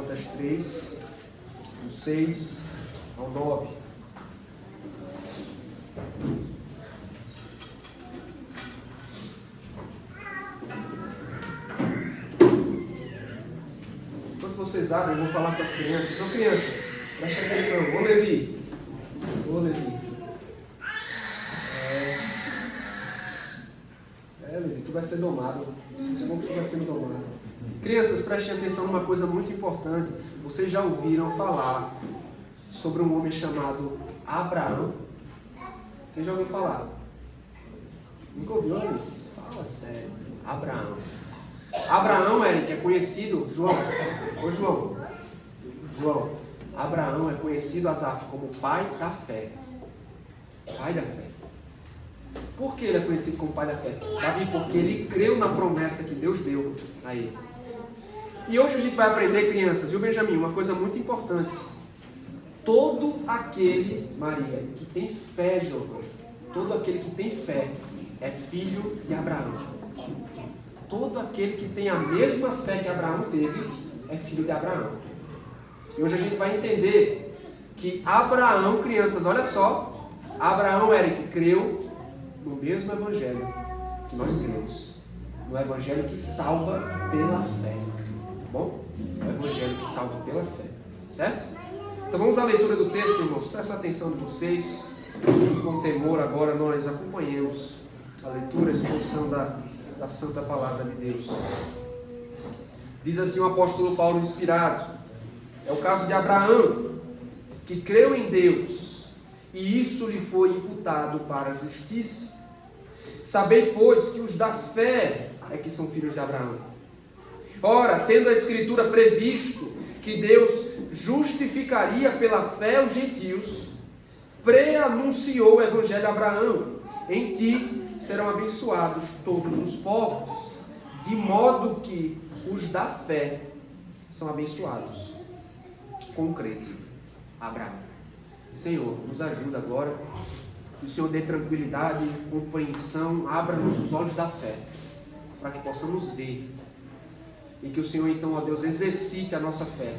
Gálatas 3, do 6 ao 9. Enquanto vocês abrem, eu vou falar com as crianças. Ô crianças, preste atenção. Ô Levi. Levi, tu vai ser domado. Isso é bom que tu vai ser domado. Crianças, prestem atenção numa coisa muito importante. Vocês já ouviram falar sobre um homem chamado Abraão? Quem já ouviu falar? Nunca ouviu isso? Fala sério. Abraão. Abraão, Eric, é conhecido... João. Abraão é conhecido, Asaf, como pai da fé. Pai da fé. Por que ele é conhecido como pai da fé? Davi, porque ele creu na promessa que Deus deu a ele. E hoje a gente vai aprender, crianças, viu, Benjamin, uma coisa muito importante. Todo aquele, Maria, que tem fé, Giovanni, todo aquele que tem fé é filho de Abraão. Todo aquele que tem a mesma fé que Abraão teve é filho de Abraão. E hoje a gente vai entender que Abraão, crianças, olha só, Abraão, Eric, creu no mesmo evangelho que nós cremos. No evangelho que salva pela fé. Tá bom? O evangelho que salva pela fé. Certo? Então vamos à leitura do texto, irmãos. Presta atenção de vocês. E com temor agora nós acompanhemos a leitura, a exposição da Santa Palavra de Deus. Diz assim o apóstolo Paulo inspirado. É o caso de Abraão, que creu em Deus, e isso lhe foi imputado para a justiça. Sabei, pois, que os da fé é que são filhos de Abraão. Ora, tendo a Escritura previsto que Deus justificaria pela fé os gentios, pré-anunciou o Evangelho a Abraão: em ti serão abençoados todos os povos, de modo que os da fé são abençoados. Concreto, Abraão. Senhor, nos ajuda agora. Que o Senhor dê tranquilidade, compreensão, abra-nos os olhos da fé, para que possamos ver. E que o Senhor, então, ó Deus, exercite a nossa fé.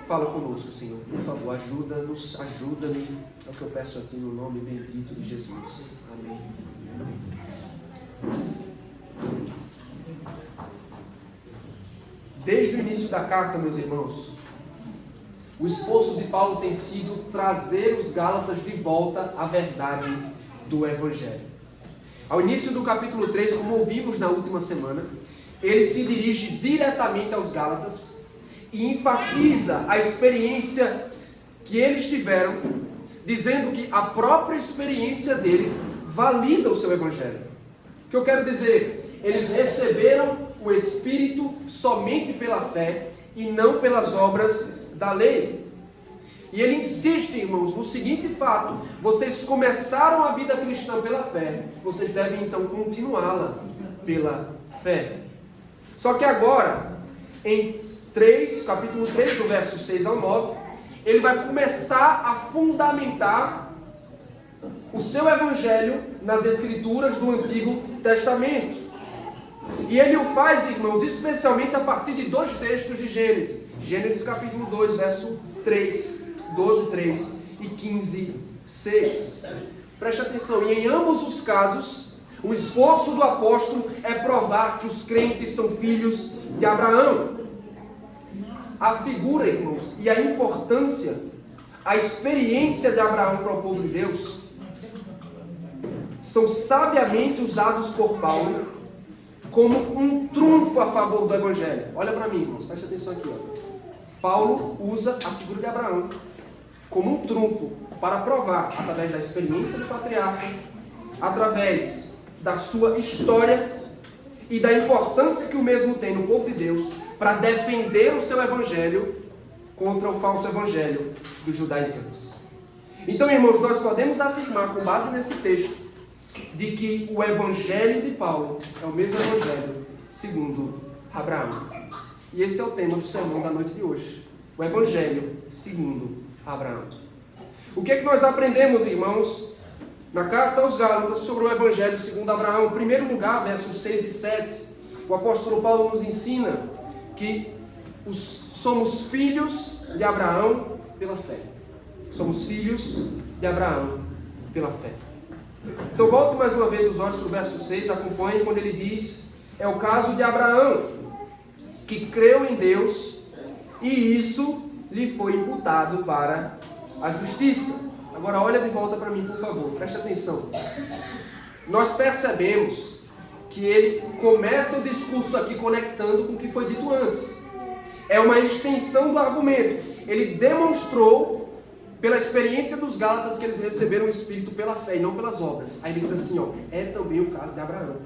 Fala conosco, Senhor, por favor, ajuda-nos, ajuda-me. É o que eu peço a Ti no nome bendito de Jesus. Amém. Desde o início da carta, meus irmãos, o esforço de Paulo tem sido trazer os Gálatas de volta à verdade do Evangelho. Ao início do capítulo 3, como ouvimos na última semana, ele se dirige diretamente aos Gálatas e enfatiza a experiência que eles tiveram, dizendo que a própria experiência deles valida o seu Evangelho. O que eu quero dizer? Eles receberam o Espírito somente pela fé e não pelas obras da lei. E ele insiste, irmãos, no seguinte fato: vocês começaram a vida cristã pela fé, vocês devem então continuá-la pela fé. Só que agora, em capítulo 3, do verso 6 ao 9, ele vai começar a fundamentar o seu evangelho nas escrituras do Antigo Testamento. E ele o faz, irmãos, especialmente a partir de dois textos de Gênesis. Gênesis capítulo 2, verso 3, 12, 3 e 15, 6. Preste atenção, e em ambos os casos, o esforço do apóstolo é provar que os crentes são filhos de Abraão. A figura, irmãos, e a importância, a experiência de Abraão para o povo de Deus, são sabiamente usados por Paulo como um trunfo a favor do Evangelho. Olha para mim, irmãos, preste atenção aqui. Paulo usa a figura de Abraão como um trunfo para provar, através da experiência do patriarca, através da sua história e da importância que o mesmo tem no povo de Deus, para defender o seu Evangelho contra o falso Evangelho dos judaizantes. Então, irmãos, nós podemos afirmar, com base nesse texto, de que o Evangelho de Paulo é o mesmo Evangelho segundo Abraão. E esse é o tema do sermão da noite de hoje. O Evangelho segundo Abraão. O que é que nós aprendemos, irmãos, na carta aos Gálatas sobre o Evangelho segundo Abraão? Em primeiro lugar, versos 6 e 7, o apóstolo Paulo nos ensina que somos filhos de Abraão pela fé. Somos filhos de Abraão pela fé. Então volte mais uma vez os olhos para o verso 6, acompanhe quando ele diz: é o caso de Abraão, que creu em Deus, e isso lhe foi imputado para a justiça. Agora olha de volta para mim, por favor, preste atenção. Nós percebemos que ele começa o discurso aqui conectando com o que foi dito antes. É uma extensão do argumento. Ele demonstrou, pela experiência dos Gálatas, que eles receberam o Espírito pela fé e não pelas obras. Aí ele diz assim, é também o caso de Abraão,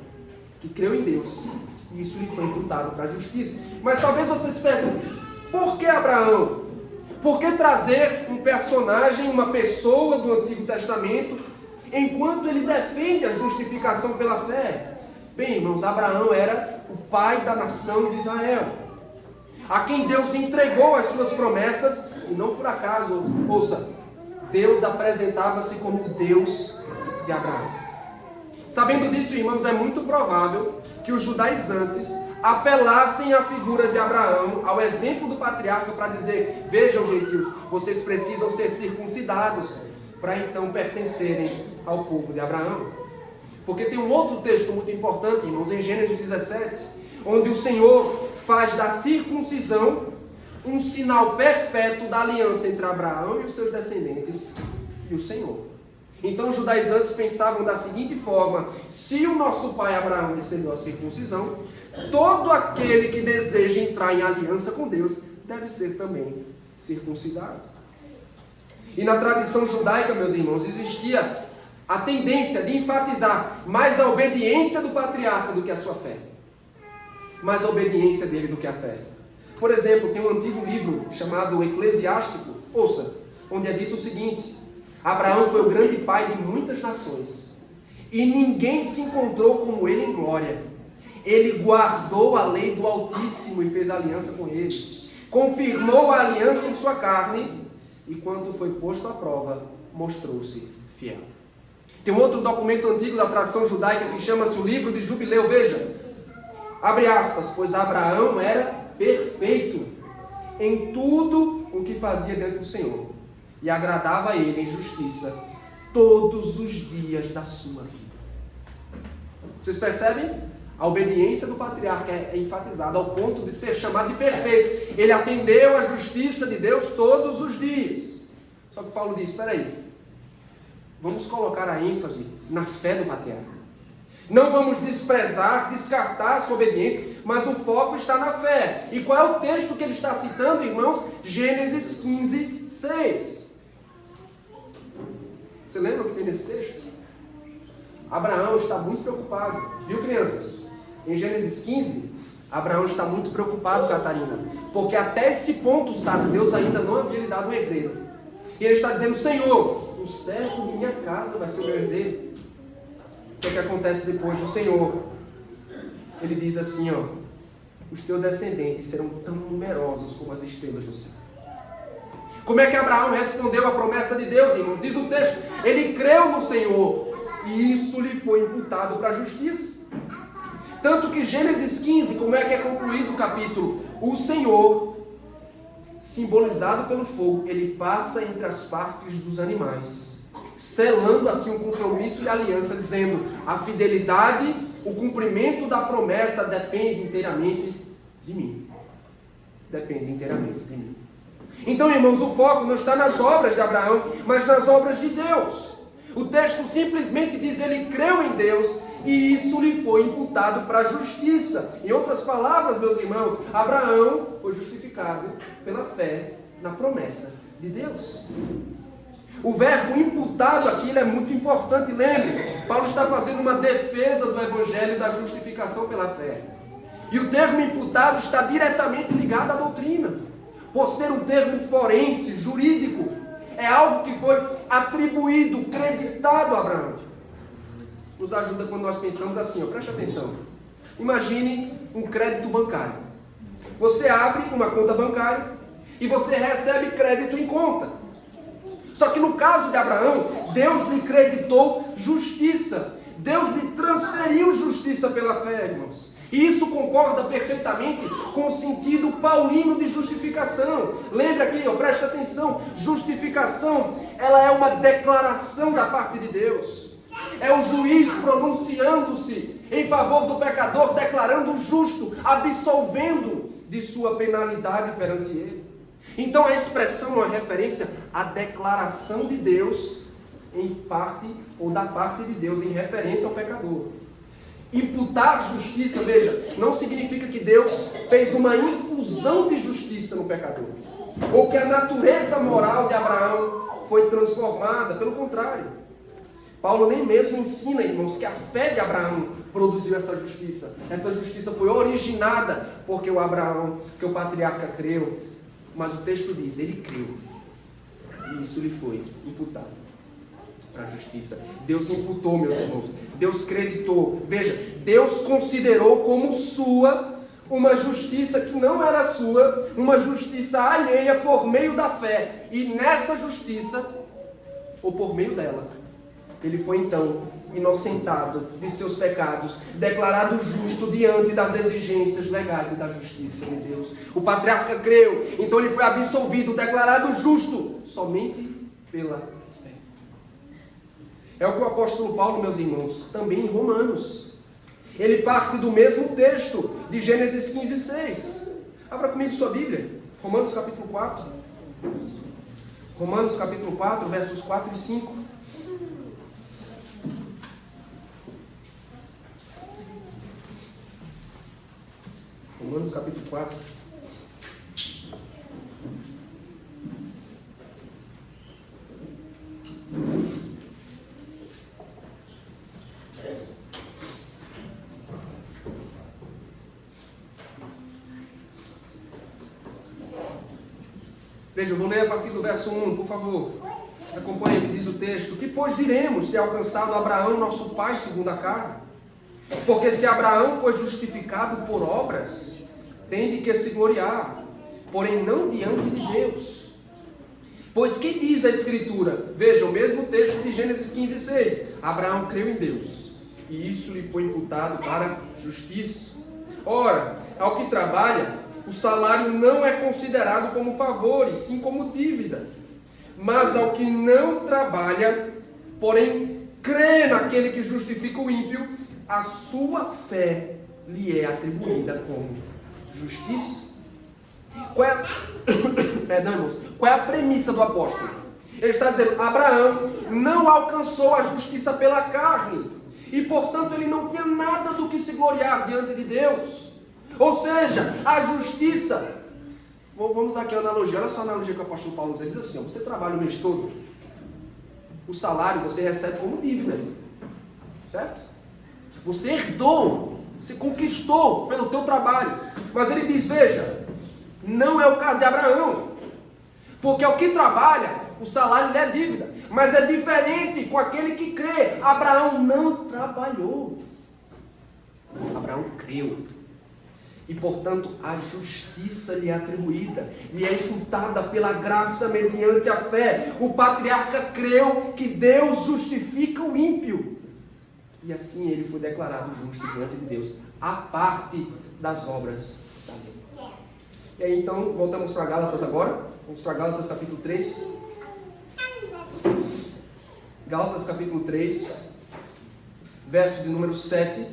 que creu em Deus, e isso lhe foi imputado para a justiça. Mas talvez você se pergunte, por que Abraão? Por que trazer um personagem, uma pessoa do Antigo Testamento, enquanto ele defende a justificação pela fé? Bem, irmãos, Abraão era o pai da nação de Israel, a quem Deus entregou as suas promessas, e não por acaso, ouça, Deus apresentava-se como o Deus de Abraão. Sabendo disso, irmãos, é muito provável que os judaizantes apelassem à figura de Abraão, ao exemplo do patriarca, para dizer: vejam, gentios, vocês precisam ser circuncidados para então pertencerem ao povo de Abraão. Porque tem um outro texto muito importante, irmãos, em Gênesis 17, onde o Senhor faz da circuncisão um sinal perpétuo da aliança entre Abraão e os seus descendentes e o Senhor. Então os judaizantes pensavam da seguinte forma: se o nosso pai Abraão recebeu a circuncisão, todo aquele que deseja entrar em aliança com Deus deve ser também circuncidado. E na tradição judaica, meus irmãos, existia a tendência de enfatizar mais a obediência do patriarca do que a sua fé. Mais a obediência dele do que a fé. Por exemplo, tem um antigo livro chamado Eclesiástico, ouça, onde é dito o seguinte: Abraão foi o grande pai de muitas nações, e ninguém se encontrou como ele em glória. Ele guardou a lei do Altíssimo e fez aliança com ele. Confirmou a aliança em sua carne, e quando foi posto à prova, mostrou-se fiel. Tem um outro documento antigo da tradição judaica que chama-se o Livro de Jubileu. Veja, abre aspas: pois Abraão era perfeito em tudo o que fazia diante do Senhor, e agradava a ele em justiça todos os dias da sua vida. Vocês percebem? A obediência do patriarca é enfatizada ao ponto de ser chamado de perfeito. Ele atendeu à justiça de Deus todos os dias. Só que Paulo diz: espera aí, vamos colocar a ênfase na fé do patriarca. Não vamos desprezar, descartar a sua obediência, mas o foco está na fé. E qual é o texto que ele está citando, irmãos? Gênesis 15, 6. Você lembra o que tem nesse texto? Abraão está muito preocupado, viu, crianças? Em Gênesis 15, Abraão está muito preocupado, Catarina, porque até esse ponto, sabe, Deus ainda não havia lhe dado um herdeiro. E ele está dizendo: Senhor, o servo de minha casa vai ser o meu herdeiro. O que acontece depois do Senhor? Ele diz assim, os teus descendentes serão tão numerosos como as estrelas do céu. Como é que Abraão respondeu à promessa de Deus, irmão? Diz o texto: ele creu no Senhor, e isso lhe foi imputado para a justiça. Tanto que Gênesis 15, como é que é concluído o capítulo? O Senhor, simbolizado pelo fogo, ele passa entre as partes dos animais, selando assim um compromisso de aliança, dizendo: a fidelidade, o cumprimento da promessa depende inteiramente de mim. Depende inteiramente de mim. Então, irmãos, o foco não está nas obras de Abraão, mas nas obras de Deus. O texto simplesmente diz: ele creu em Deus, e isso lhe foi imputado para a justiça. Em outras palavras, meus irmãos, Abraão foi justificado pela fé na promessa de Deus. O verbo imputado aqui é muito importante, lembre. Paulo está fazendo uma defesa do evangelho da justificação pela fé. E o termo imputado está diretamente ligado à doutrina. Por ser um termo forense, jurídico, é algo que foi atribuído, creditado a Abraão. Nos ajuda quando nós pensamos assim, preste atenção. Imagine um crédito bancário. Você abre uma conta bancária e você recebe crédito em conta. Só que no caso de Abraão, Deus lhe creditou justiça. Deus lhe transferiu justiça pela fé, irmãos. E isso concorda perfeitamente com o sentido paulino de justificação. Lembra aqui, presta atenção, justificação, ela é uma declaração da parte de Deus. É o juiz pronunciando-se em favor do pecador, declarando o justo, absolvendo de sua penalidade perante ele. Então a expressão é uma referência à declaração de Deus em parte, ou da parte de Deus, em referência ao pecador. Imputar justiça, veja, não significa que Deus fez uma infusão de justiça no pecador, ou que a natureza moral de Abraão foi transformada. Pelo contrário, Paulo nem mesmo ensina, irmãos, que a fé de Abraão produziu essa justiça. Essa justiça foi originada porque o Abraão, que o patriarca creu. Mas o texto diz, ele creu, e isso lhe foi imputado para a justiça. Deus imputou, meus irmãos. Deus creditou. Veja, Deus considerou como sua uma justiça que não era sua, uma justiça alheia por meio da fé. E nessa justiça, ou por meio dela, ele foi então inocentado de seus pecados, declarado justo diante das exigências legais e da justiça de Deus. O patriarca creu, então ele foi absolvido, declarado justo, somente pela fé. É o que o apóstolo Paulo, meus irmãos, também em Romanos. Ele parte do mesmo texto de Gênesis 15:6. Abra comigo sua Bíblia, Romanos capítulo 4. Romanos capítulo 4, versos 4 e 5. Romanos capítulo 4. Veja, eu vou ler a partir do verso 1, por favor. Acompanhe-me, diz o texto. Que pois diremos ter alcançado Abraão, nosso pai, segundo a carne? Porque se Abraão foi justificado por obras, tem de que se gloriar, porém não diante de Deus. Pois que diz a Escritura? Veja, o mesmo texto de Gênesis 15:6. Abraão creu em Deus, e isso lhe foi imputado para justiça. Ora, ao que trabalha, o salário não é considerado como favor, e sim como dívida. Mas ao que não trabalha, porém crê naquele que justifica o ímpio, a sua fé lhe é atribuída como justiça. Qual é a premissa do apóstolo? Ele está dizendo, Abraão não alcançou a justiça pela carne, e portanto ele não tinha nada do que se gloriar diante de Deus. Ou seja, a justiça, vamos aqui a analogia, olha só a analogia que o apóstolo Paulo diz, ele diz assim, você trabalha o mês todo, o salário você recebe como dívida, certo? Você herdou, você conquistou pelo teu trabalho. Mas ele diz, veja, não é o caso de Abraão. Porque ao que trabalha, o salário lhe é dívida. Mas é diferente com aquele que crê. Abraão não trabalhou. Abraão creu. E portanto, a justiça lhe é atribuída, lhe é imputada pela graça mediante a fé. O patriarca creu que Deus justifica o ímpio. E assim ele foi declarado justo diante de Deus, a parte das obras da lei. E aí então, voltamos para Gálatas agora. Vamos para Gálatas capítulo 3. Gálatas capítulo 3, verso de número 7.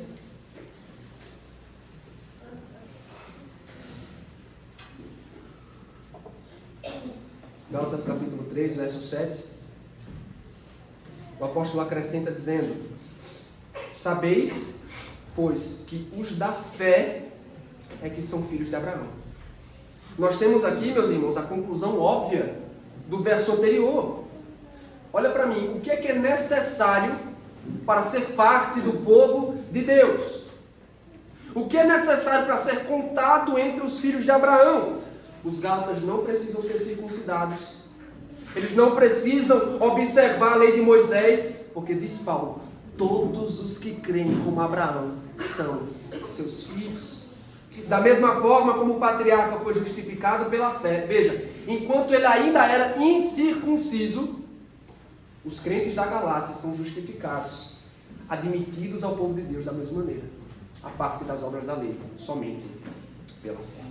Gálatas capítulo 3, verso 7. O apóstolo acrescenta dizendo, sabeis, pois, que os da fé é que são filhos de Abraão. Nós temos aqui, meus irmãos, a conclusão óbvia do verso anterior. Olha para mim, o que é necessário para ser parte do povo de Deus? O que é necessário para ser contado entre os filhos de Abraão? Os gálatas não precisam ser circuncidados. Eles não precisam observar a lei de Moisés, porque diz Paulo, todos os que creem como Abraão são seus filhos. Da mesma forma como o patriarca foi justificado pela fé. Veja, enquanto ele ainda era incircunciso, os crentes da Galácia são justificados, admitidos ao povo de Deus da mesma maneira. a parte das obras da lei, somente pela fé.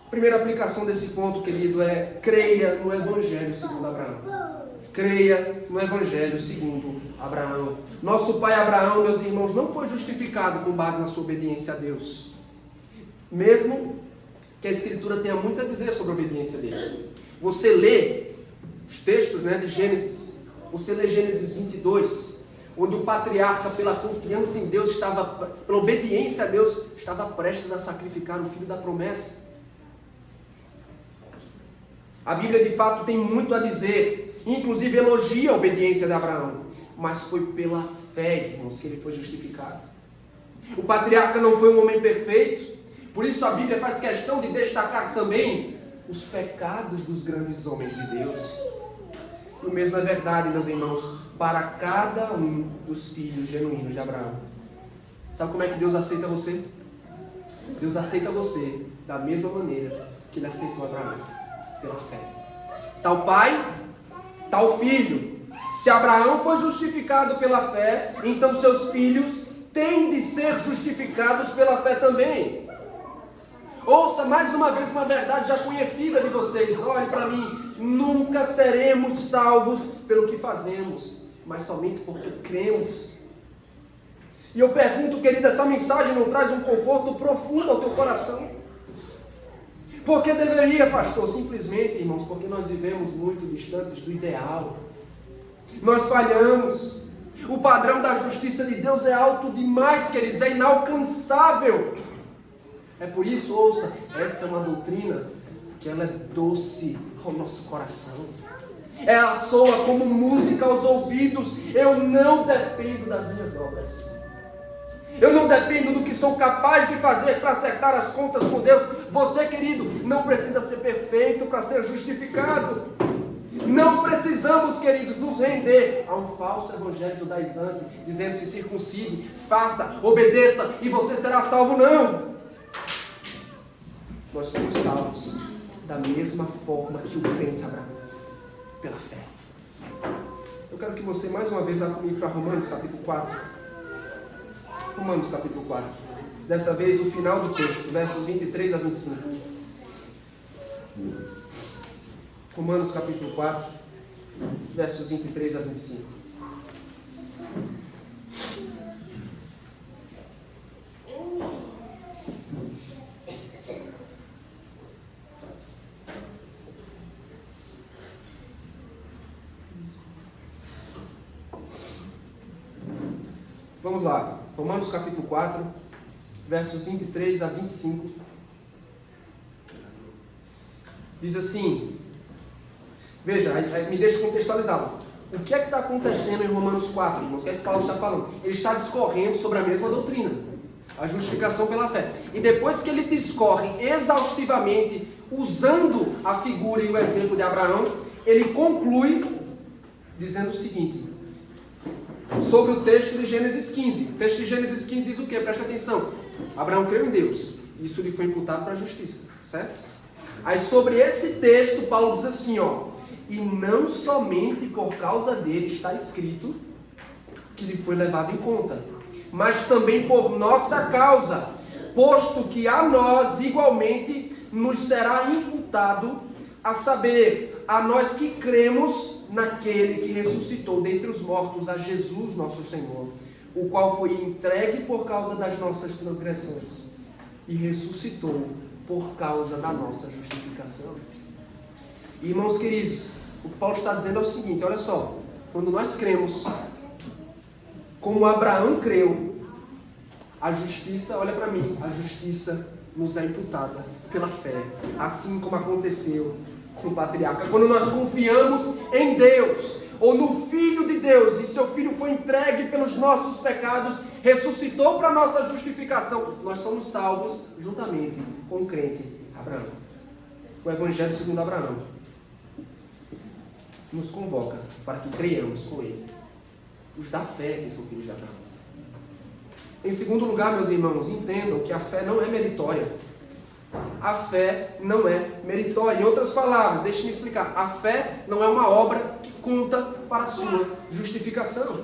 A primeira aplicação desse ponto, querido, é creia no Evangelho segundo Abraão. Creia no Evangelho segundo Abraão. Nosso pai Abraão, meus irmãos, não foi justificado com base na sua obediência a Deus. Mesmo que a Escritura tenha muito a dizer sobre a obediência dele. Você lê os textos, de Gênesis. Você lê Gênesis 22, onde o patriarca, pela confiança em Deus, pela obediência a Deus, estava prestes a sacrificar o filho da promessa. A Bíblia, de fato, tem muito a dizer, inclusive elogia a obediência de Abraão, mas foi pela fé, irmãos, que ele foi justificado. O patriarca não foi um homem perfeito, por isso a Bíblia faz questão de destacar também os pecados dos grandes homens de Deus. E o mesmo é verdade, meus irmãos, para cada um dos filhos genuínos de Abraão. Sabe como é que Deus aceita você? Deus aceita você da mesma maneira que Ele aceitou Abraão, pela fé. Tal pai, tal filho. Se Abraão foi justificado pela fé, então seus filhos têm de ser justificados pela fé também. Ouça mais uma vez uma verdade já conhecida de vocês. Olhe para mim. Nunca seremos salvos pelo que fazemos, mas somente porque cremos. E eu pergunto, querido, essa mensagem não traz um conforto profundo ao teu coração? Por que deveria, pastor? Simplesmente, irmãos, porque nós vivemos muito distantes do ideal. Nós falhamos. O padrão da justiça de Deus é alto demais, queridos, é inalcançável. É por isso, ouça, essa é uma doutrina que ela é doce ao nosso coração. Ela soa como música aos ouvidos. Eu não dependo das minhas obras. Eu não dependo do que sou capaz de fazer para acertar as contas com Deus. Você, querido, não precisa ser perfeito para ser justificado. Não precisamos, queridos, nos render a um falso evangelho judaizante, dizendo se circuncide, faça, obedeça e você será salvo. Não! Nós somos salvos da mesma forma que o crente Abraão, pela fé. Eu quero que você mais uma vez vá comigo para Romanos capítulo 4. Romanos capítulo 4. Dessa vez o final do texto, versos 23 a 25. Romanos capítulo 4, versos 23 a 25. Vamos lá, Romanos capítulo 4, versos 23 a 25. Diz assim, veja, me deixa contextualizá-lo. O que é que está acontecendo em Romanos 4, irmãos? O que é que Paulo está falando? Ele está discorrendo sobre a mesma doutrina, a justificação pela fé. E depois que ele discorre exaustivamente, usando a figura e o exemplo de Abraão, ele conclui dizendo o seguinte, sobre o texto de Gênesis 15. O texto de Gênesis 15 diz o quê? Presta atenção. Abraão creu em Deus. Isso lhe foi imputado para a justiça. Certo? Aí sobre esse texto, Paulo diz assim, e não somente por causa dele está escrito que lhe foi levado em conta, mas também por nossa causa, posto que a nós igualmente nos será imputado, a saber, a nós que cremos naquele que ressuscitou dentre os mortos, a Jesus nosso Senhor, o qual foi entregue por causa das nossas transgressões e ressuscitou por causa da nossa justificação. Irmãos queridos, o que Paulo está dizendo é o seguinte, olha só, quando nós cremos, como Abraão creu, a justiça, olha para mim, a justiça nos é imputada pela fé, assim como aconteceu com o patriarca. Quando nós confiamos em Deus, ou no Filho de Deus, e seu Filho foi entregue pelos nossos pecados, ressuscitou para a nossa justificação, nós somos salvos juntamente com o crente Abraão. O Evangelho segundo Abraão nos convoca para que creiamos com ele, os da fé que são filhos de Abraão. Em segundo lugar, meus irmãos, entendam que a fé não é meritória. A fé não é meritória. Em outras palavras, deixe-me explicar. A fé não é uma obra que conta para a sua justificação.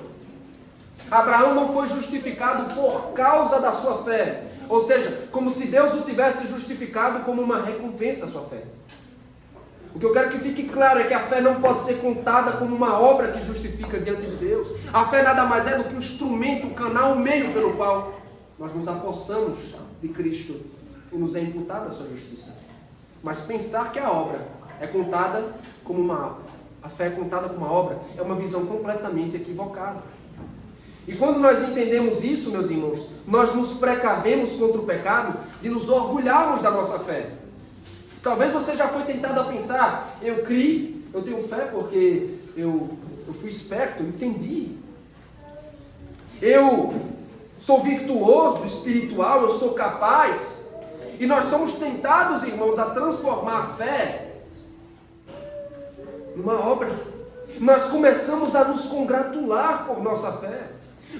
Abraão não foi justificado por causa da sua fé. Ou seja, como se Deus o tivesse justificado como uma recompensa à sua fé. O que eu quero que fique claro é que a fé não pode ser contada como uma obra que justifica diante de Deus. A fé nada mais é do que um instrumento, um canal, um meio pelo qual nós nos apossamos de Cristo e nos é imputada a sua justiça. Mas pensar que a obra é contada como a fé é contada como uma obra é uma visão completamente equivocada. E quando nós entendemos isso, meus irmãos, nós nos precavemos contra o pecado de nos orgulharmos da nossa fé. Talvez você já foi tentado a pensar, eu criei, eu tenho fé porque eu fui esperto, eu entendi. Eu sou virtuoso, espiritual, eu sou capaz. E nós somos tentados, irmãos, a transformar a fé numa obra. Nós começamos a nos congratular por nossa fé.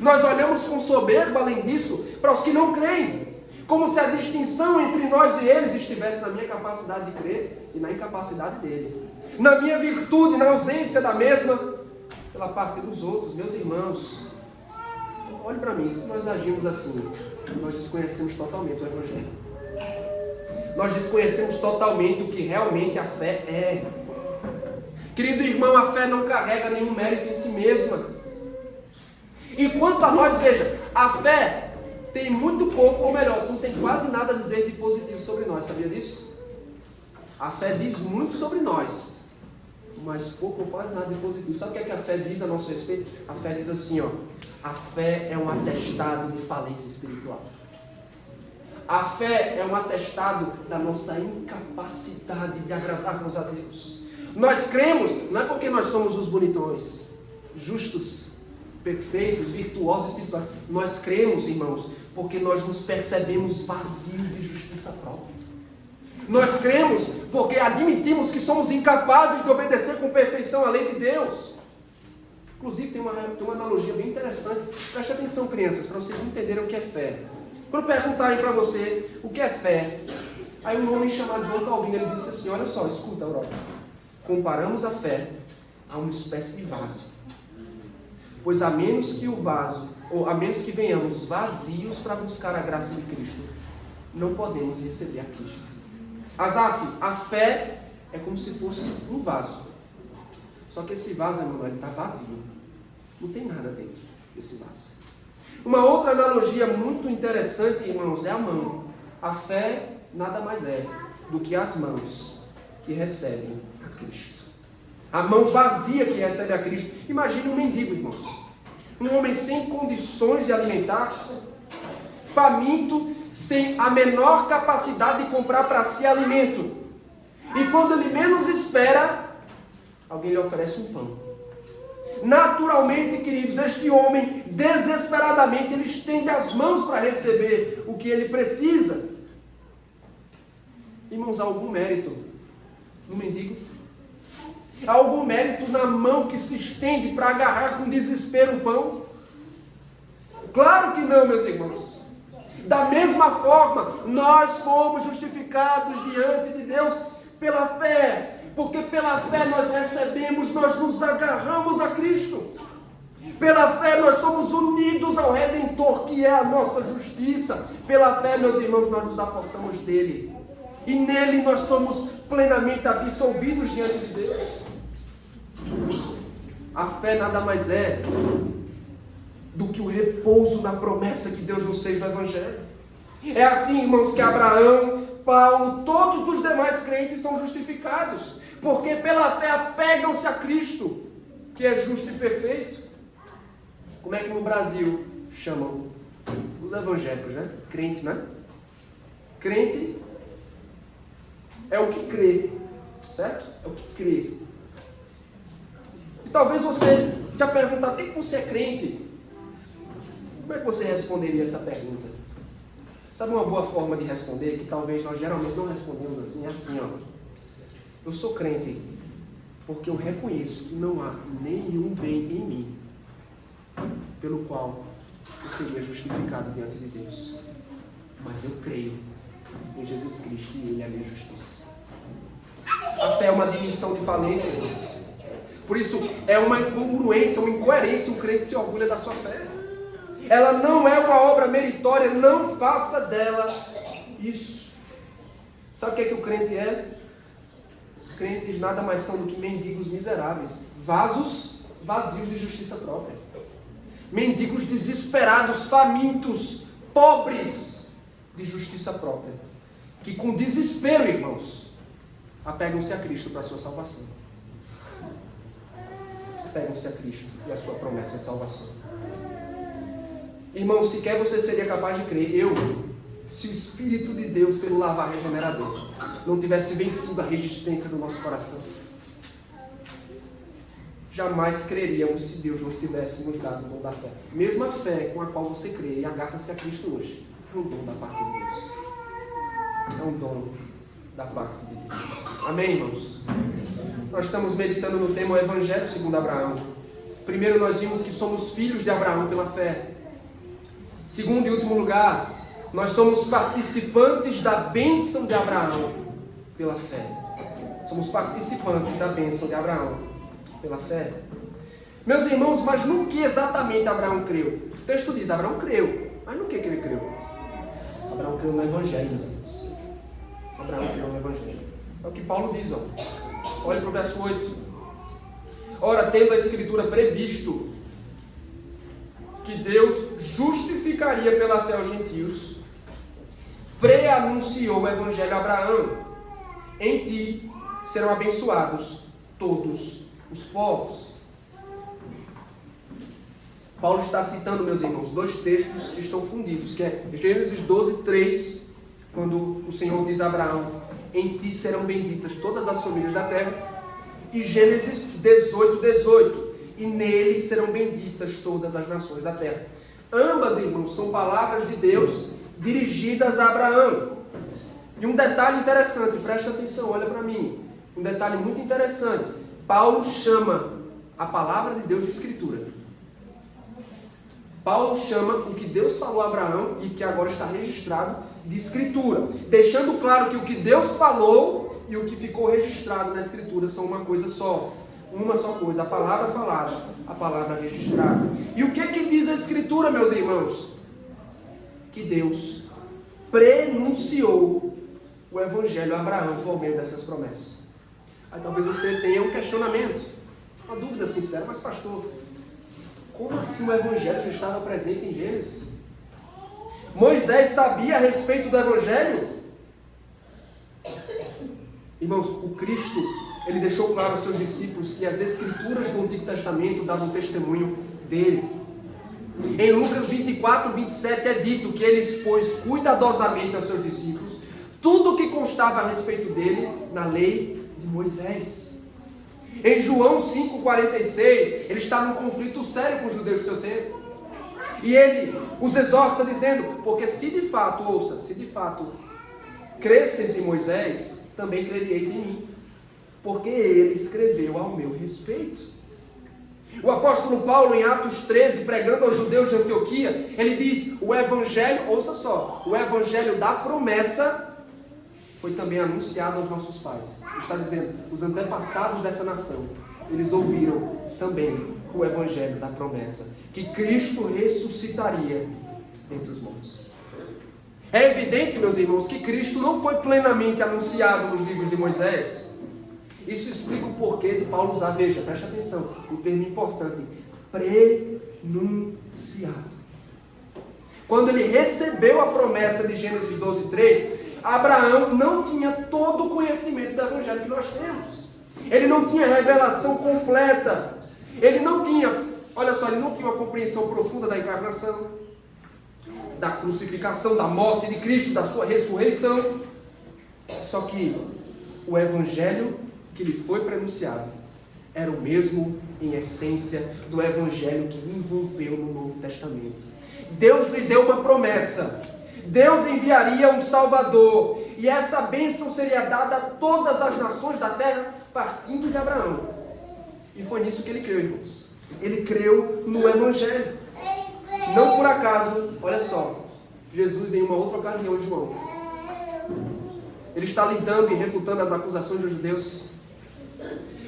Nós olhamos com soberba, além disso, para os que não creem. Como se a distinção entre nós e eles estivesse na minha capacidade de crer e na incapacidade dele. Na minha virtude, na ausência da mesma, pela parte dos outros. Meus irmãos, olhe para mim, se nós agimos assim, nós desconhecemos totalmente o Evangelho. Nós desconhecemos totalmente o que realmente a fé é. Querido irmão, a fé não carrega nenhum mérito em si mesma. E quanto a nós, veja, a fé tem muito pouco, ou melhor, não tem quase nada a dizer de positivo sobre nós, sabia disso? A fé diz muito sobre nós, mas pouco ou quase nada de positivo. Sabe o que é que a fé diz a nosso respeito? A fé diz assim, ó, a fé é um atestado de falência espiritual. A fé é um atestado da nossa incapacidade de agradarmos a Deus. Nós cremos, não é porque nós somos os bonitões, justos, perfeitos, virtuosos espirituais. Nós cremos, irmãos, porque nós nos percebemos vazios de justiça própria. Nós cremos porque admitimos que somos incapazes de obedecer com perfeição a lei de Deus. Inclusive tem uma analogia bem interessante. Preste atenção, crianças, para vocês entenderem o que é fé. Quando perguntarem para você o que é fé, aí um homem chamado João Calvino, ele disse assim, olha só, escuta, Aurora. Comparamos a fé a uma espécie de vaso. Pois a menos que venhamos vazios para buscar a graça de Cristo, não podemos receber a Cristo. Asaf, a fé é como se fosse um vaso. Só que esse vaso, irmão, ele está vazio. Não tem nada dentro desse vaso. Uma outra analogia muito interessante, irmãos, é a mão. A fé nada mais é do que as mãos que recebem a Cristo. A mão vazia que recebe a Cristo. Imagine um mendigo, irmãos. Um homem sem condições de alimentar-se, faminto, sem a menor capacidade de comprar para si alimento. E quando ele menos espera, alguém lhe oferece um pão. Naturalmente, queridos, este homem, desesperadamente, ele estende as mãos para receber o que ele precisa. Irmãos, há algum mérito no mendigo? Há algum mérito na mão que se estende para agarrar com desespero o pão? Claro que não, meus irmãos. Da mesma forma, nós fomos justificados diante de Deus pela fé. Porque pela fé nós recebemos, nós nos agarramos a Cristo. Pela fé nós somos unidos ao Redentor, que é a nossa justiça. Pela fé, meus irmãos, nós nos apossamos dele. E nele nós somos plenamente absolvidos diante de Deus. A fé nada mais é do que o repouso na promessa que Deus nos fez no Evangelho. É assim, irmãos, que Abraão, Paulo, todos os demais crentes são justificados. Porque pela fé apegam-se a Cristo, que é justo e perfeito. Como é que no Brasil chamam os evangélicos, né? Crente, né? Crente é o que crê, certo? É o que crê. E talvez você já perguntar, por que você é crente? Como é que você responderia essa pergunta? Sabe uma boa forma de responder, que talvez nós geralmente não respondemos assim, é assim, ó. Eu sou crente porque eu reconheço que não há nenhum bem em mim pelo qual eu seria justificado diante de Deus. Mas eu creio em Jesus Cristo e Ele é a minha justiça. A fé é uma admissão de falência, irmãos. Por isso, é uma incongruência, uma incoerência um crente se orgulha da sua fé. ela não é uma obra meritória, não faça dela isso. Sabe o que é que o crente é? Crentes nada mais são do que mendigos miseráveis, vasos vazios de justiça própria. Mendigos desesperados, famintos, pobres de justiça própria, que com desespero, irmãos, apegam-se a Cristo para a sua salvação. Apegam-se a Cristo e a sua promessa de salvação. Irmãos, sequer você seria capaz de crer, se o Espírito de Deus, pelo lavar regenerador, não tivesse vencido a resistência do nosso coração, jamais creríamos se Deus não tivesse nos dado o dom da fé. Mesma fé com a qual você crê e agarra-se a Cristo hoje, é um dom da parte de Deus. É um dom da parte de Deus. Amém, irmãos? Nós estamos meditando no tema o Evangelho segundo Abraão. Primeiro nós vimos que somos filhos de Abraão pela fé. Segundo e último lugar, nós somos participantes da bênção de Abraão pela fé. Somos participantes da bênção de Abraão pela fé. Meus irmãos, mas no que exatamente Abraão creu? O texto diz, Abraão creu. Mas no que ele creu? Abraão creu no Evangelho, meus irmãos. Abraão creu no Evangelho. É o que Paulo diz, ó. Olha para o verso 8. Ora, tendo a Escritura previsto que Deus justificaria pela fé os gentios, pré-anunciou o Evangelho a Abraão. Em ti serão abençoados todos os povos. Paulo está citando, meus irmãos, dois textos que estão fundidos, que é Gênesis 12, 3, quando o Senhor diz a Abraão, em ti serão benditas todas as famílias da terra, e Gênesis 18, 18, e nele serão benditas todas as nações da terra. Ambas, irmãos, são palavras de Deus dirigidas a Abraão. E um detalhe interessante, preste atenção, olha para mim. Um detalhe muito interessante. Paulo chama a palavra de Deus de Escritura. Paulo chama o que Deus falou a Abraão e que agora está registrado de Escritura. Deixando claro que o que Deus falou e o que ficou registrado na Escritura são uma coisa só. Uma só coisa, a palavra falada, a palavra registrada. E o que é que diz a Escritura, meus irmãos? Que Deus prenunciou o Evangelho a Abraão por meio dessas promessas. Aí talvez você tenha um questionamento, uma dúvida sincera, mas pastor, como assim o Evangelho já estava presente em Gênesis? Moisés sabia a respeito do Evangelho? Irmãos, o Cristo, ele deixou claro aos seus discípulos que as Escrituras do Antigo Testamento davam testemunho dele. Em Lucas 24, 27 é dito que ele expôs cuidadosamente aos seus discípulos tudo o que constava a respeito dele na lei de Moisés. Em João 5,46, ele está num conflito sério com os judeus do seu tempo. E ele os exorta dizendo, porque se de fato cresceis em Moisés, também crereis em mim, porque ele escreveu ao meu respeito. O apóstolo Paulo, em Atos 13, pregando aos judeus de Antioquia, ele diz, o evangelho, ouça só, o evangelho da promessa foi também anunciado aos nossos pais. Ele está dizendo, os antepassados dessa nação, eles ouviram também o evangelho da promessa, que Cristo ressuscitaria dentre os mortos. É evidente, meus irmãos, que Cristo não foi plenamente anunciado nos livros de Moisés. Isso explica o porquê de Paulo usar, veja, preste atenção, um termo importante, prenunciado. Quando ele recebeu a promessa de Gênesis 12, 3, Abraão não tinha todo o conhecimento do evangelho que nós temos. Ele não tinha revelação completa. Ele não tinha, olha só, ele não tinha uma compreensão profunda da encarnação, da crucificação, da morte de Cristo, da sua ressurreição. Só que o evangelho que lhe foi prenunciado era o mesmo em essência do evangelho que irrompeu no Novo Testamento. Deus lhe deu uma promessa. Deus enviaria um Salvador, e essa bênção seria dada a todas as nações da terra, partindo de Abraão. E foi nisso que ele creu, irmãos. Ele creu no Evangelho. Não por acaso, olha só, Jesus em uma outra ocasião de João, ele está lidando e refutando as acusações dos judeus.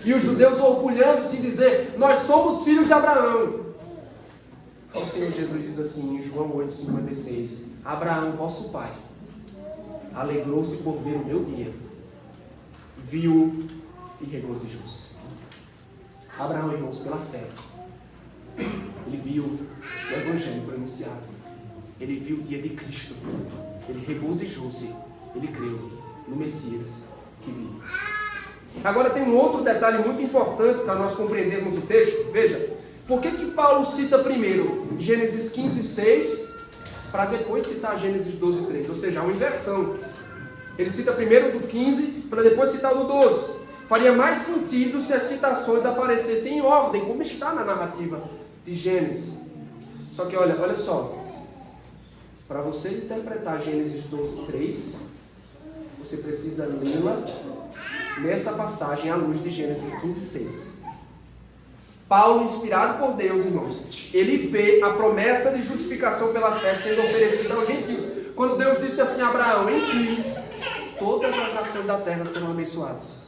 E os judeus orgulhando-se em dizer, nós somos filhos de Abraão. O Senhor Jesus diz assim em João 8,56: Abraão, vosso pai, alegrou-se por ver o meu dia, viu e regozijou-se. Abraão, irmãos, pela fé, ele viu o Evangelho pronunciado, ele viu o dia de Cristo, ele regozijou-se, ele creu no Messias que viria. Agora tem um outro detalhe muito importante para nós compreendermos o texto. Veja, por que Paulo cita primeiro Gênesis 15:6 para depois citar Gênesis 12:3? Ou seja, uma inversão. Ele cita primeiro do 15 para depois citar o do 12. Faria mais sentido se as citações aparecessem em ordem, como está na narrativa de Gênesis. Só que olha só, para você interpretar Gênesis 12:3, você precisa lê-la nessa passagem à luz de Gênesis 15:6. Paulo, inspirado por Deus, irmãos, ele vê a promessa de justificação pela fé sendo oferecida aos gentios. Quando Deus disse assim a Abraão: em ti todas as nações da terra serão abençoadas.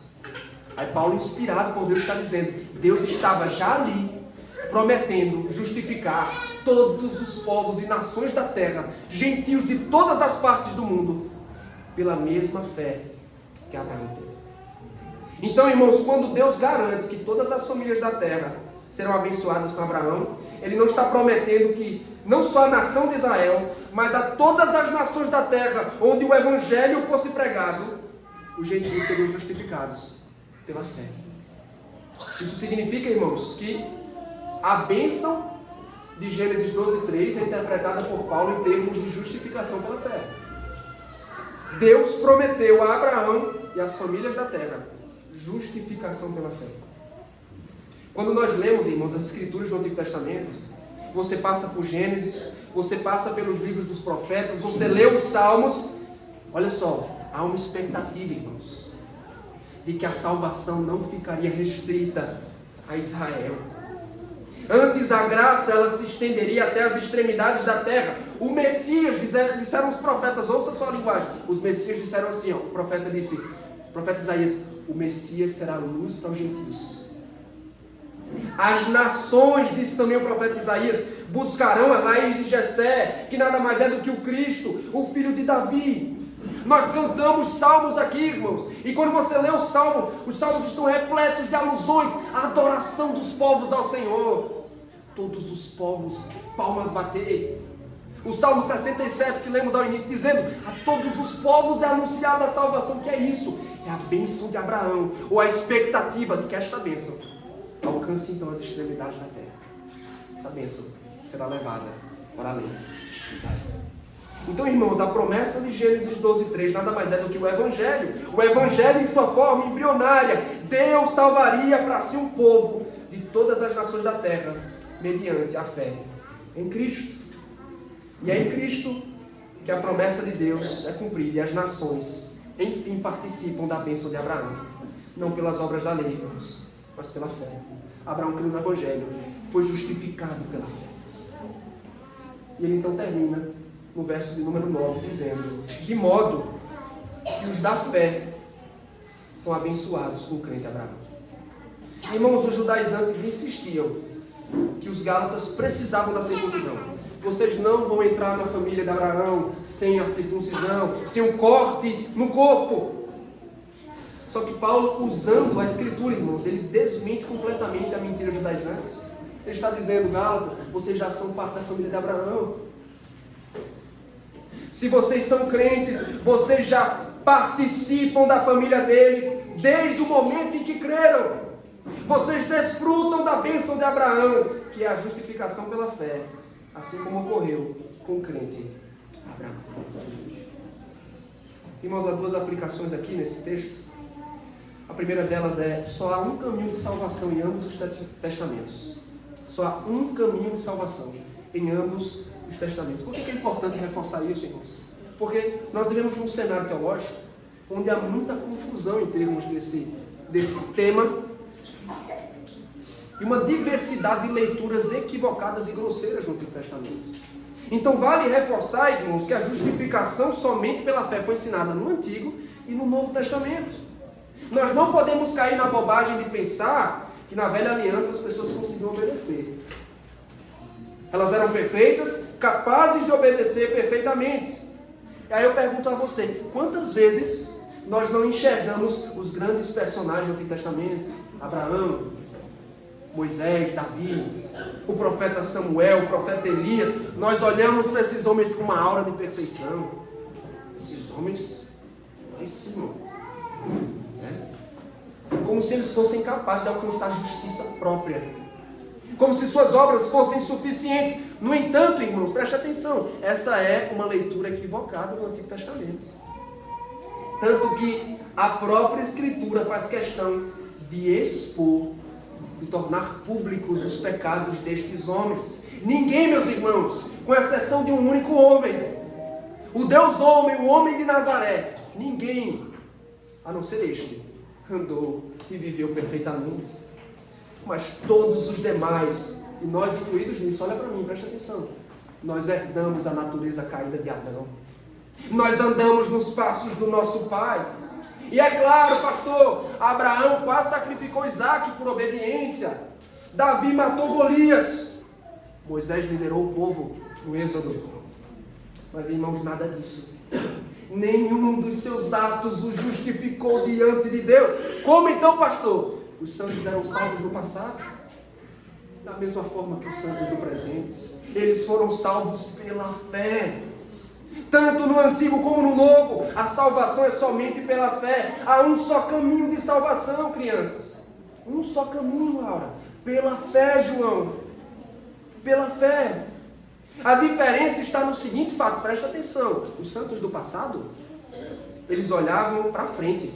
Aí Paulo, inspirado por Deus, está dizendo: Deus estava já ali prometendo justificar todos os povos e nações da terra, gentios de todas as partes do mundo, pela mesma fé que Abraão teve. Então, irmãos, quando Deus garante que todas as famílias da terra serão abençoadas com Abraão, Ele não está prometendo que não só a nação de Israel, mas a todas as nações da terra onde o Evangelho fosse pregado, os gentios seriam justificados pela fé. Isso significa, irmãos, que a bênção de Gênesis 12:3 é interpretada por Paulo em termos de justificação pela fé. Deus prometeu a Abraão e às famílias da terra justificação pela fé. Quando nós lemos, irmãos, as escrituras do Antigo Testamento, você passa por Gênesis, você passa pelos livros dos profetas, você lê os Salmos, olha só, há uma expectativa, irmãos, de que a salvação não ficaria restrita a Israel. Antes a graça ela se estenderia até as extremidades da terra. O Messias, disseram os profetas, ouça a sua linguagem, os Messias disseram assim, ó, o profeta disse, o profeta Isaías: o Messias será luz para os gentios. As nações, disse também o profeta Isaías, buscarão a raiz de Jessé, que nada mais é do que o Cristo, o filho de Davi. Nós cantamos salmos aqui, irmãos, e quando você lê o salmo, os salmos estão repletos de alusões à adoração dos povos ao Senhor. Todos os povos, palmas bater. O Salmo 67 que lemos ao início, dizendo: a todos os povos é anunciada a salvação. Que é isso? É a bênção de Abraão, ou a expectativa de que esta bênção alcance então as extremidades da terra. Essa bênção será levada para além de Israel. Então, irmãos, a promessa de Gênesis 12:3 nada mais é do que o Evangelho. O Evangelho em sua forma embrionária. Deus salvaria para si um povo de todas as nações da terra, mediante a fé em Cristo. E é em Cristo que a promessa de Deus é cumprida e as nações, enfim, participam da bênção de Abraão. Não pelas obras da lei, irmãos, mas pela fé. Abraão creu no Evangelho, foi justificado pela fé. E ele então termina no verso de número 9, dizendo: de modo que os da fé são abençoados com o crente Abraão. Irmãos, os judaizantes insistiam que os gálatas precisavam da circuncisão. Vocês não vão entrar na família de Abraão sem a circuncisão, sem um corte no corpo. Só que Paulo, usando a escritura, irmãos, ele desmente completamente a mentira judaizante. Ele está dizendo: gálatas, vocês já são parte da família de Abraão. Se vocês são crentes, vocês já participam da família dele desde o momento em que creram. Vocês desfrutam da bênção de Abraão, que é a justificação pela fé, assim como ocorreu com o crente Abraão. Irmãos, há duas aplicações aqui nesse texto. A primeira delas é: só há um caminho de salvação em ambos os testamentos. Só há um caminho de salvação em ambos os testamentos. Por que é importante reforçar isso, irmãos? Porque nós vivemos num cenário teológico onde há muita confusão em termos desse tema e uma diversidade de leituras equivocadas e grosseiras no Antigo Testamento. Então vale reforçar, irmãos, que a justificação somente pela fé foi ensinada no Antigo e no Novo Testamento. Nós não podemos cair na bobagem de pensar que na velha aliança as pessoas conseguiam obedecer. Elas eram perfeitas, capazes de obedecer perfeitamente. E aí eu pergunto a você, quantas vezes nós não enxergamos os grandes personagens do Antigo Testamento? Abraão, Moisés, Davi, o profeta Samuel, o profeta Elias. Nós olhamos para esses homens com uma aura de perfeição. Esses homens, lá em cima, como se eles fossem capazes de alcançar justiça própria, como se suas obras fossem suficientes. No entanto, irmãos, preste atenção, essa é uma leitura equivocada do Antigo Testamento. Tanto que a própria Escritura faz questão de expor, de tornar públicos os pecados destes homens. Ninguém, meus irmãos, com exceção de um único homem, o Deus homem, o homem de Nazaré, ninguém, a não ser este, andou e viveu perfeitamente. Mas todos os demais, e nós incluídos nisso, olha para mim, presta atenção, nós herdamos a natureza caída de Adão. Nós andamos nos passos do nosso pai. E é claro, pastor, Abraão quase sacrificou Isaac por obediência. Davi matou Golias. Moisés liderou o povo no Êxodo. Mas, irmãos, nada disso. Nenhum dos seus atos o justificou diante de Deus. Como então, pastor? Os santos eram salvos no passado, da mesma forma que os santos do presente. Eles foram salvos pela fé. Tanto no Antigo como no Novo, a salvação é somente pela fé. Há um só caminho de salvação, crianças. Um só caminho, Laura. Pela fé, João. Pela fé. A diferença está no seguinte fato, presta atenção. Os santos do passado, eles olhavam para frente,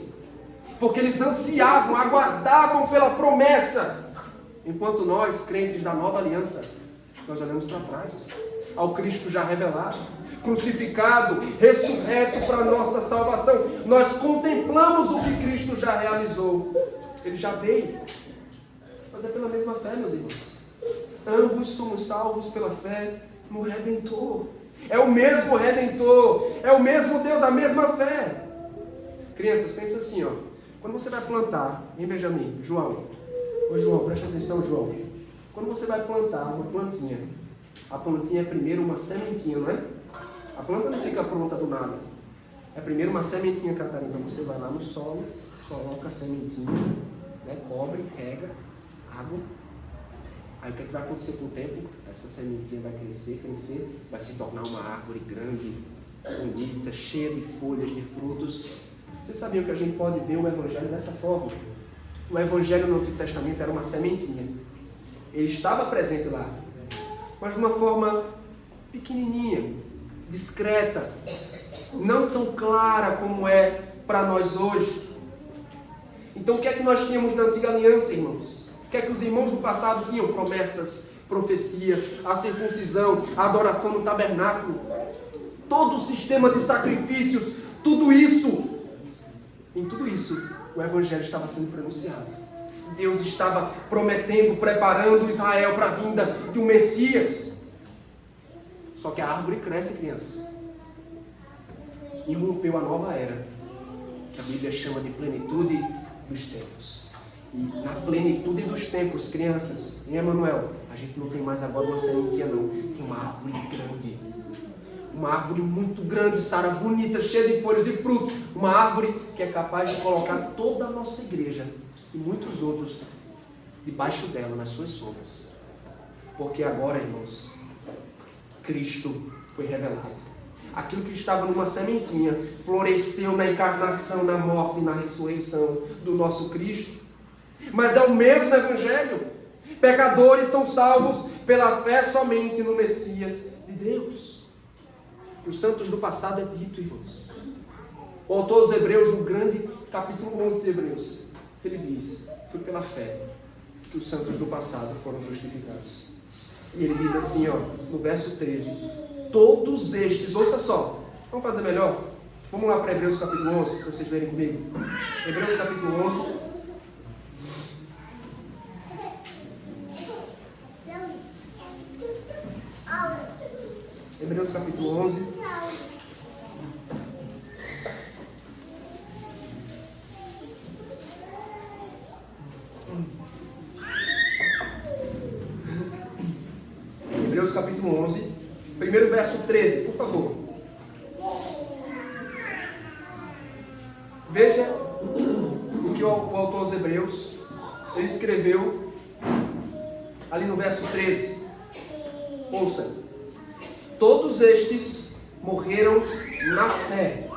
porque eles ansiavam, aguardavam pela promessa. Enquanto nós, crentes da nova aliança, nós olhamos para trás, ao Cristo já revelado, crucificado, ressurreto para a nossa salvação. Nós contemplamos o que Cristo já realizou. Ele já veio. Mas é pela mesma fé, meus irmãos. Ambos somos salvos pela fé no Redentor. É o mesmo Redentor. É o mesmo Deus, a mesma fé. Crianças, pensa assim, ó. Quando você vai plantar, hein, Benjamin? João. Ô, João, presta atenção, João. Quando você vai plantar uma plantinha, a plantinha é primeiro uma sementinha, não é? A planta não fica pronta do nada. É primeiro uma sementinha, Catarina. Você vai lá no solo, coloca a sementinha, né? Cobre, rega, água. Aí o que vai acontecer com o tempo? Essa sementinha vai crescer, vai se tornar uma árvore grande, bonita, cheia de folhas, de frutos. Vocês sabiam que a gente pode ver o Evangelho dessa forma? O Evangelho no Antigo Testamento era uma sementinha. Ele estava presente lá, mas de uma forma pequenininha, discreta, não tão clara como é para nós hoje. Então o que é que nós tínhamos na Antiga Aliança, irmãos? O que é que os irmãos do passado tinham? Promessas, profecias, a circuncisão, a adoração no tabernáculo, todo o sistema de sacrifícios, tudo isso. Em tudo isso, o Evangelho estava sendo pronunciado. Deus estava prometendo, preparando Israel para a vinda de um Messias. Só que a árvore cresce, crianças. E rompeu a nova era, que a Bíblia chama de plenitude dos tempos. E na plenitude dos tempos, crianças, em Emanuel, a gente não tem mais agora uma sementinha não, tem uma árvore grande. Uma árvore muito grande, Sara, bonita, cheia de folhas, de fruto. Uma árvore que é capaz de colocar toda a nossa igreja e muitos outros debaixo dela, nas suas sombras. Porque agora, irmãos, Cristo foi revelado. Aquilo que estava numa sementinha floresceu na encarnação, na morte e na ressurreição do nosso Cristo. Mas é o mesmo Evangelho. Pecadores são salvos pela fé somente no Messias de Deus. Os santos do passado é dito, irmãos. O autor aos Hebreus, no grande capítulo 11 de Hebreus, ele diz, foi pela fé que os santos do passado foram justificados. E ele diz assim, ó, no verso 13, todos estes, ouça só, vamos fazer melhor? Vamos lá para Hebreus capítulo 11, para vocês verem comigo. Hebreus capítulo 11. Hebreus capítulo 11. Hebreus Hebreus capítulo 11, primeiro verso 13, por favor. Veja o que o autor aos Hebreus, ele escreveu ali no verso 13. Ouça: todos estes morreram na fé,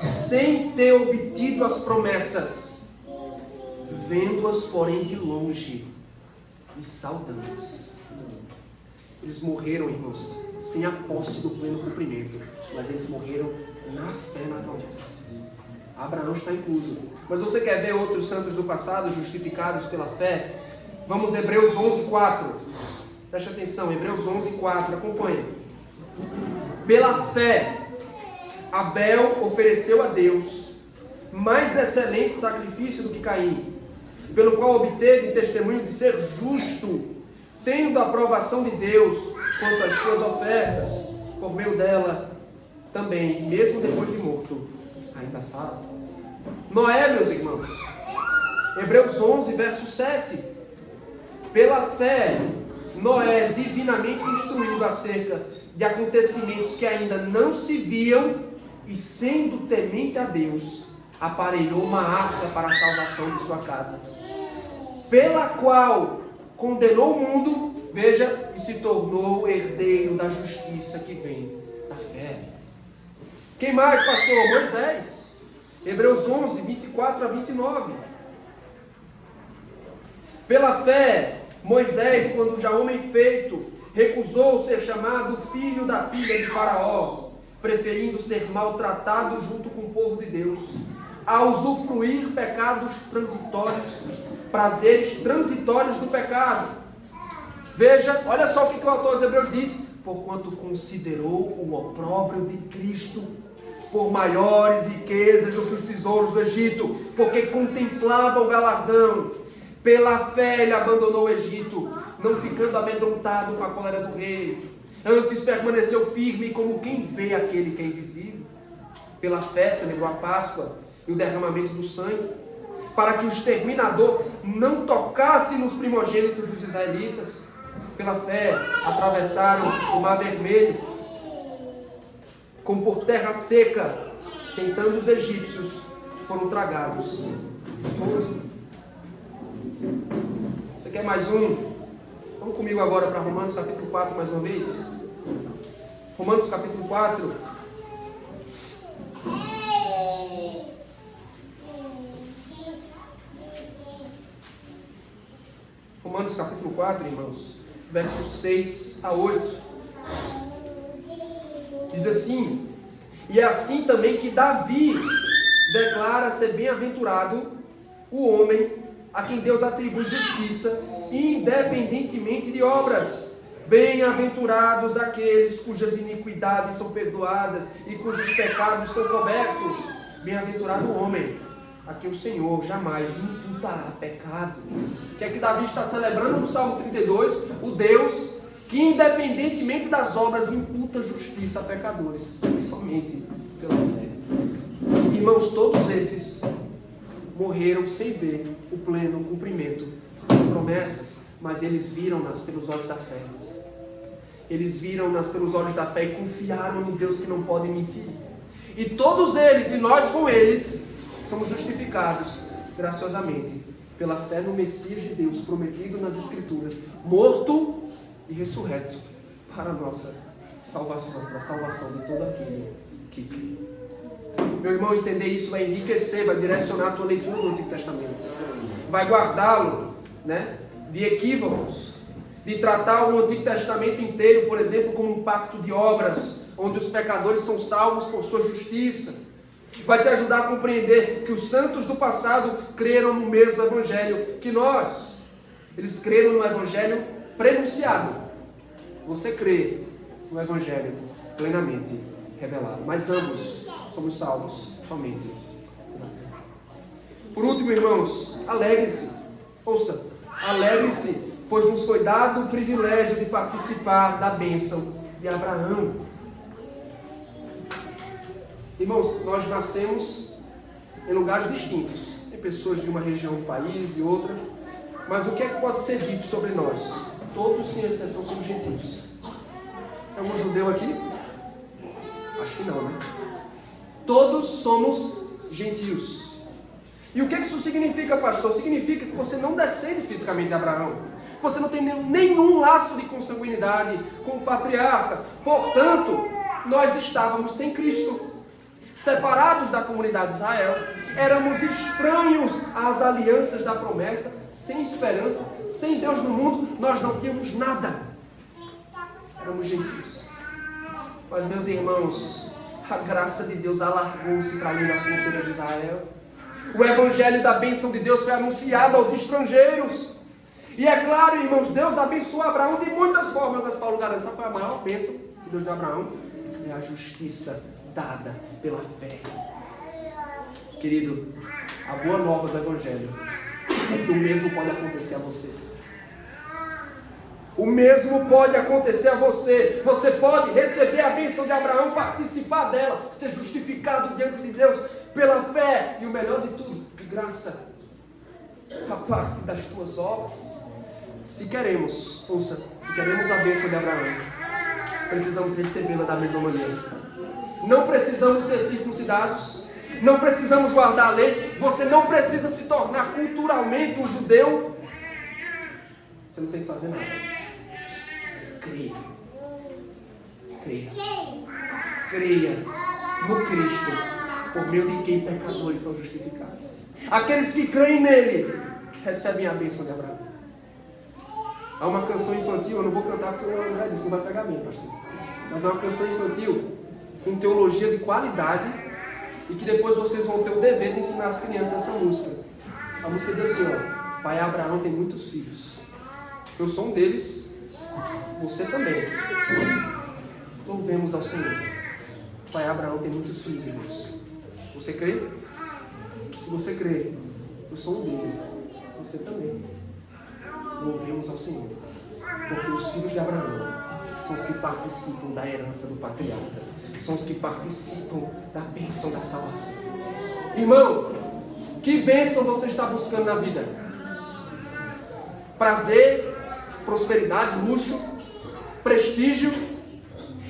sem ter obtido as promessas, vendo-as, porém, de longe e saudando-as. Eles morreram, irmãos, sem a posse do pleno cumprimento, mas eles morreram na fé na promessa. Abraão está incluso. Mas você quer ver outros santos do passado justificados pela fé? Vamos a Hebreus 11, 4. Preste atenção, Hebreus 11, 4. Acompanha. Pela fé, Abel ofereceu a Deus mais excelente sacrifício do que Caim, pelo qual obteve testemunho de ser justo, tendo a aprovação de Deus quanto às suas ofertas, por meio dela também, mesmo depois de morto, ainda fala. Noé, meus irmãos, Hebreus 11, verso 7. Pela fé, Noé, divinamente instruído acerca de acontecimentos que ainda não se viam, e sendo temente a Deus, aparelhou uma arca para a salvação de sua casa, pela qual condenou o mundo, veja, e se tornou herdeiro da justiça que vem da fé. Quem mais, pastor? Moisés. Hebreus 11, 24 a 29. Pela fé, Moisés, quando já homem feito, recusou ser chamado filho da filha de Faraó, preferindo ser maltratado junto com o povo de Deus, a usufruir pecados transitórios, prazeres transitórios do pecado. Veja, olha só o que o autor aos Hebreus diz: porquanto considerou o opróbrio de Cristo por maiores riquezas do que os tesouros do Egito, porque contemplava o galardão. Pela fé ele abandonou o Egito, não ficando amedrontado com a cólera do rei. Antes permaneceu firme como quem vê aquele que é invisível. Pela fé celebrou a Páscoa e o derramamento do sangue, para que o exterminador não tocasse nos primogênitos dos israelitas. Pela fé atravessaram o Mar Vermelho, como por terra seca, tentando os egípcios, foram tragados todos. Você quer mais um? Vamos comigo agora para Romanos capítulo 4 mais uma vez. Romanos capítulo 4. Romanos capítulo 4, irmãos, versos 6 a 8. Diz assim: e é assim também que Davi declara ser bem-aventurado o homem a quem Deus atribui justiça, independentemente de obras. Bem-aventurados aqueles cujas iniquidades são perdoadas e cujos pecados são cobertos. Bem-aventurado o homem a quem o Senhor jamais imputará pecado. O que é que Davi está celebrando no Salmo 32? O Deus que, independentemente das obras, imputa justiça a pecadores, somente pela fé. Irmãos, todos esses morreram sem ver o pleno cumprimento das promessas, mas eles viram-nas pelos olhos da fé. Eles viram-nas pelos olhos da fé e confiaram no Deus que não pode mentir. E todos eles, e nós com eles, somos justificados graciosamente pela fé no Messias de Deus, prometido nas Escrituras, morto e ressurreto para a nossa salvação, para a salvação de todo aquele que crê. Meu irmão, entender isso vai enriquecer, vai direcionar a tua leitura do Antigo Testamento, vai guardá-lo, de equívocos, de tratar o Antigo Testamento inteiro, por exemplo, como um pacto de obras, onde os pecadores são salvos por sua justiça. Vai te ajudar a compreender que os santos do passado creram no mesmo Evangelho que nós. Eles creram no Evangelho prenunciado. Você crê no Evangelho plenamente revelado. Mas ambos somos salvos somente pela fé. Por último, irmãos, alegre-se. Ouça, alegre-se, pois nos foi dado o privilégio de participar da bênção de Abraão. Irmãos, nós nascemos em lugares distintos. Tem pessoas de uma região do país e outra. Mas o que é que pode ser dito sobre nós? Todos, sem exceção, somos gentios. Tem algum judeu aqui? Acho que não, né? Todos somos gentios. E o que isso significa, pastor? Significa que você não descende fisicamente de Abraão. Você não tem nenhum laço de consanguinidade com o patriarca. Portanto, nós estávamos sem Cristo, separados da comunidade de Israel. Éramos estranhos às alianças da promessa, sem esperança, sem Deus no mundo. Nós não tínhamos nada. Éramos gentios. Mas, meus irmãos, a graça de Deus alargou-se para além das fronteiras de Israel. O evangelho da bênção de Deus foi anunciado aos estrangeiros. E é claro, irmãos, Deus abençoou Abraão de muitas formas, mas Paulo garante, essa foi a maior bênção que Deus deu a Abraão, é a justiça dada pela fé. Querido, a boa nova do evangelho é que o mesmo pode acontecer a você. O mesmo pode acontecer a você. Você pode receber a bênção de Abraão, participar dela, ser justificado diante de Deus pela fé. E o melhor de tudo, de graça, a parte das tuas obras. Se queremos, ouça, se queremos a bênção de Abraão, precisamos recebê-la da mesma maneira. Não precisamos ser circuncidados, não precisamos guardar a lei, você não precisa se tornar culturalmente um judeu. Você não tem que fazer nada. Creia. Creia. Creia no Cristo, por meio de quem pecadores são justificados. Aqueles que creem nele recebem a bênção de Abraão. Há uma canção infantil, eu não vou cantar porque eu não disse, não vai pegar bem, pastor. Mas é uma canção infantil com teologia de qualidade e que depois vocês vão ter o dever de ensinar as crianças essa música. A música diz assim, ó: Pai Abraão tem muitos filhos. Eu sou um deles, você também. Louvemos ao Senhor. Pai Abraão tem muitos filhos, irmãos. Você crê? Se você crê, eu sou um dele, você também. Louvemos ao Senhor, porque os filhos de Abraão são os que participam da herança do patriarca, são os que participam da bênção da salvação. Irmão, que bênção você está buscando na vida? Prazer, prosperidade, luxo, prestígio,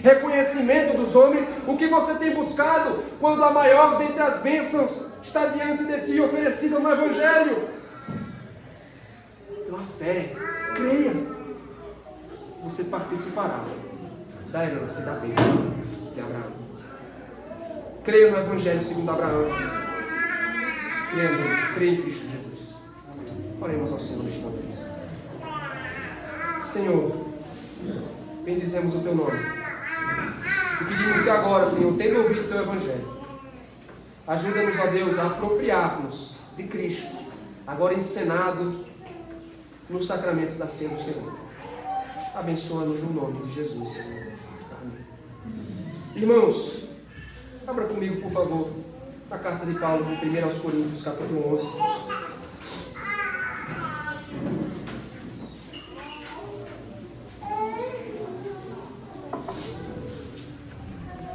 reconhecimento dos homens? O que você tem buscado quando a maior dentre as bênçãos está diante de ti, oferecida no Evangelho? Pela fé, creia, você participará da herança e da bênção de Abraão. Creia no Evangelho segundo Abraão. Creia em Cristo Jesus. Oremos ao Senhor neste momento. Senhor, bendizemos o Teu nome. E pedimos que agora, Senhor, tendo ouvido o Teu Evangelho, ajuda-nos, ó Deus, a apropriar-nos de Cristo, agora encenado no sacramento da ceia do Senhor. Abençoa-nos no nome de Jesus, Senhor. Amém. Irmãos, abra comigo, por favor, a carta de Paulo, de 1 aos Coríntios, capítulo 11.